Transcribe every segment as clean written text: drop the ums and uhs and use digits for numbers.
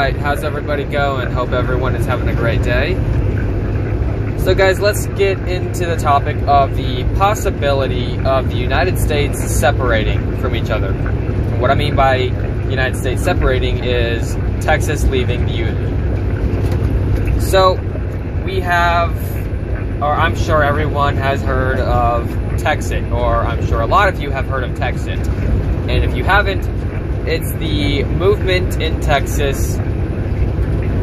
Alright, how's everybody going? Hope everyone is having a great day. So guys, let's get into the topic of the possibility of the United States separating from each other. And what I mean by United States separating is Texas leaving the Union. So we have, or I'm sure everyone has heard of Texit, or I'm sure a lot of you have heard of Texit. And if you haven't, it's the movement in Texas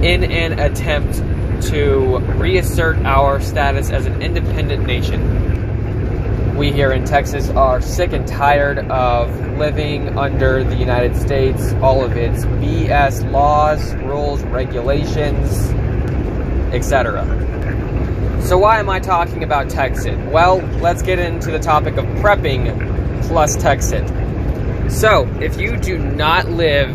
in an attempt to reassert our status as an independent nation. We here in Texas are sick and tired of living under the United States, all of its BS laws, rules, regulations, etc. So why am I talking about Texit? Well, let's get into the topic of prepping plus Texit. So, if you do not live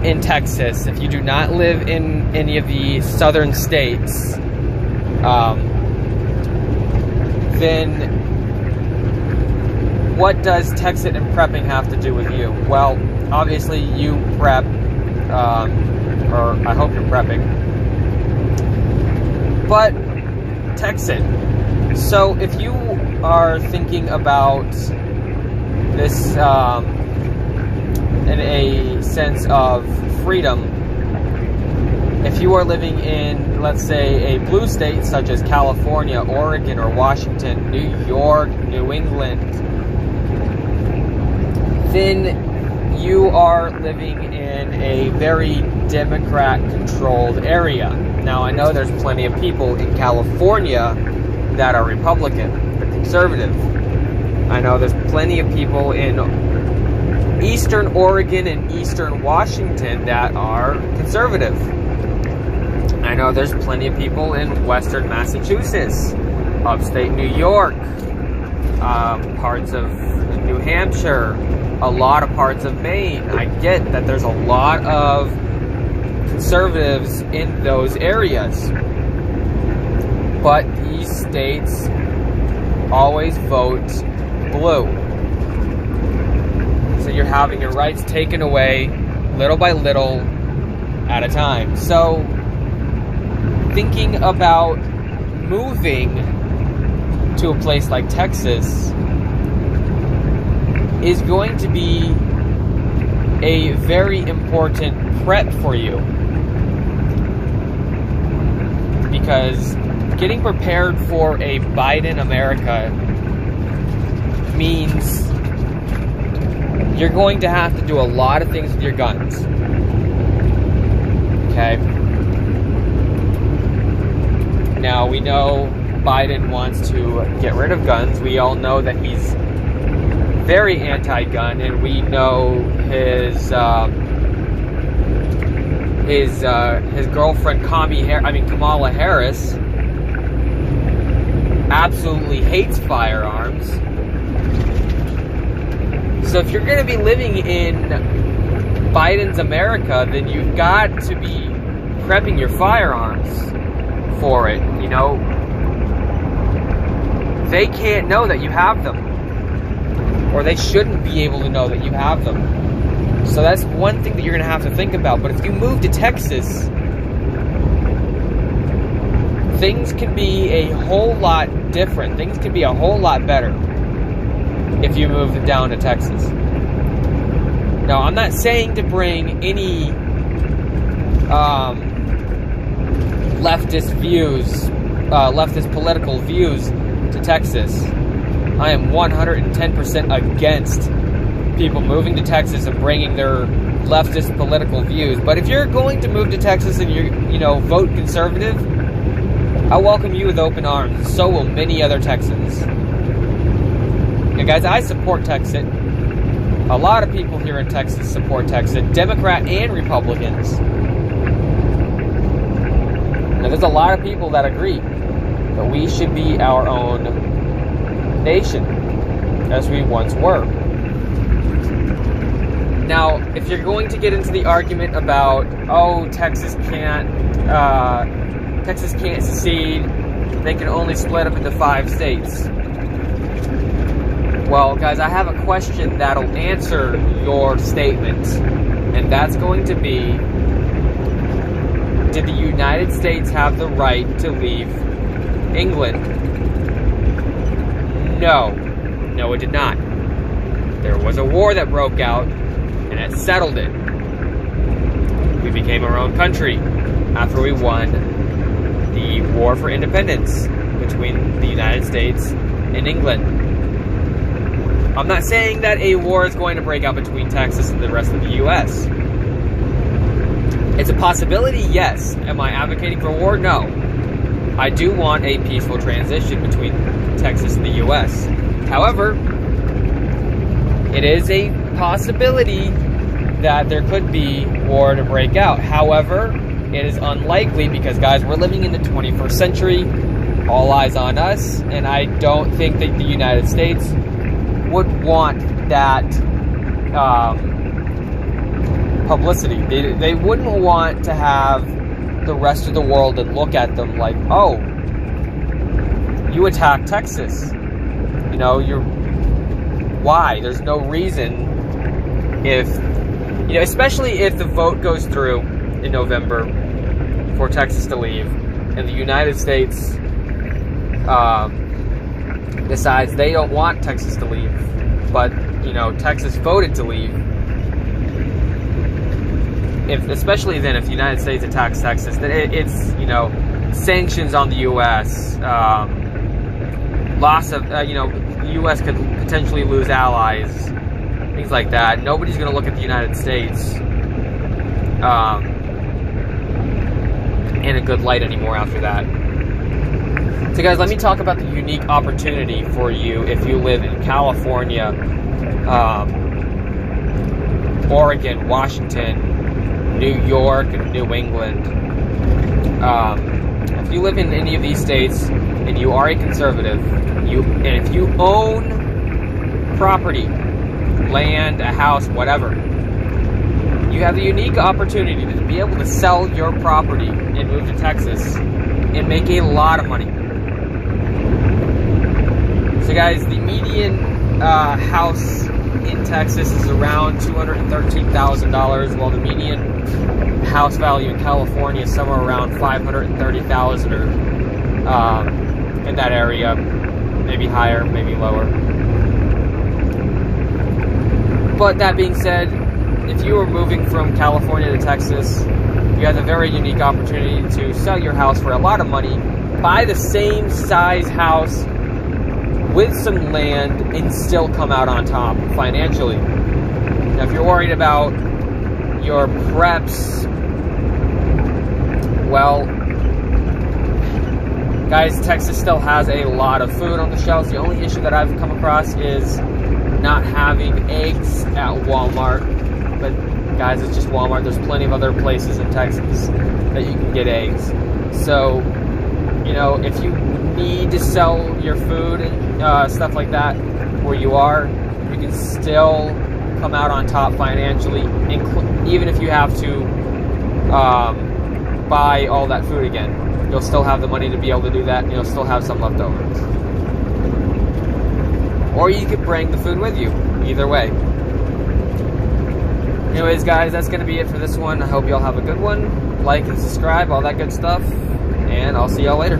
in Texas, if you do not live in any of the southern states, then what does Texit and prepping have to do with you? Well, obviously you prep, or I hope you're prepping, but Texit. So, if you are thinking about this in a sense of freedom, if you are living in, let's say, a blue state such as California, Oregon, or Washington, New York, New England, then you are living in a very Democrat-controlled area. Now, I know there's plenty of people in California that are Republican, they're conservative. I know there's plenty of people in Eastern Oregon and Eastern Washington that are conservative. I know there's plenty of people in Western Massachusetts, upstate New York, parts of New Hampshire, a lot of parts of Maine. I get that there's a lot of conservatives in those areas. But these states always vote blue. So you're having your rights taken away little by little at a time. So thinking about moving to a place like Texas is going to be a very important prep for you, because getting prepared for a Biden America means you're going to have to do a lot of things with your guns. Okay? Now, we know Biden wants to get rid of guns. We all know that he's very anti-gun, and we know his girlfriend Kamala Harris absolutely hates firearms. So if you're going to be living in Biden's America, then you've got to be prepping your firearms for it. You know, they can't know that you have them, or they shouldn't be able to know that you have them. So that's one thing that you're going to have to think about. But if you move to Texas, things can be a whole lot different. Things can be a whole lot better if you move down to Texas. Now, I'm not saying to bring any leftist political views to Texas. I am 110% against people moving to Texas and bringing their leftist political views. But if you're going to move to Texas and vote conservative, I welcome you with open arms. So will many other Texans. And guys, I support Texit. A lot of people here in Texas support Texit, Democrat and Republicans. Now, there's a lot of people that agree that we should be our own nation, as we once were. Now, if you're going to get into the argument about, Texas can't secede, they can only split up into 5 states. Well, guys, I have a question that'll answer your statement, and that's going to be, did the United States have the right to leave England? No. No, it did not. There was a war that broke out, and it settled it. We became our own country after we won the war for independence between the United States and England. I'm not saying that a war is going to break out between Texas and the rest of the U.S. It's a possibility, yes. Am I advocating for war? No. I do want a peaceful transition between Texas and the U.S. However, it is a possibility that there could be war to break out. However, it is unlikely because, guys, we're living in the 21st century. All eyes on us. And I don't think that the United States would want that publicity. They wouldn't want to have the rest of the world to look at them like, oh, you attacked Texas. You know, why? There's no reason if, you know, especially if the vote goes through in November for Texas to leave and the United States decides they don't want Texas to leave, but, you know, Texas voted to leave. Especially then, if the United States attacks Texas, then it's, you know, sanctions on the U.S., loss of, you know, the U.S. could potentially lose allies, things like that. Nobody's going to look at the United States in a good light anymore after that. So, guys, let me talk about the unique opportunity for you if you live in California, Oregon, Washington, New York, and New England. If you live in any of these states and you are a conservative, and if you own property, land, a house, whatever, you have the unique opportunity to be able to sell your property and move to Texas and make a lot of money. So, guys, the median house in Texas is around $213,000, while the median house value in California is somewhere around $530,000 or in that area, maybe higher, maybe lower. But that being said, if you are moving from California to Texas, you have a very unique opportunity to sell your house for a lot of money, buy the same size house with some land, and still come out on top financially. Now, if you're worried about your preps, well, guys, Texas still has a lot of food on the shelves. The only issue that I've come across is not having eggs at Walmart. But, guys, it's just Walmart. There's plenty of other places in Texas that you can get eggs. So, you know, if you need to sell your food and stuff like that where you are, you can still come out on top financially, even if you have to buy all that food again. You'll still have the money to be able to do that, and you'll still have some left over. Or you could bring the food with you. Either way. Anyways, guys, that's going to be it for this one. I hope y'all have a good one. Like and subscribe, all that good stuff. And I'll see y'all later.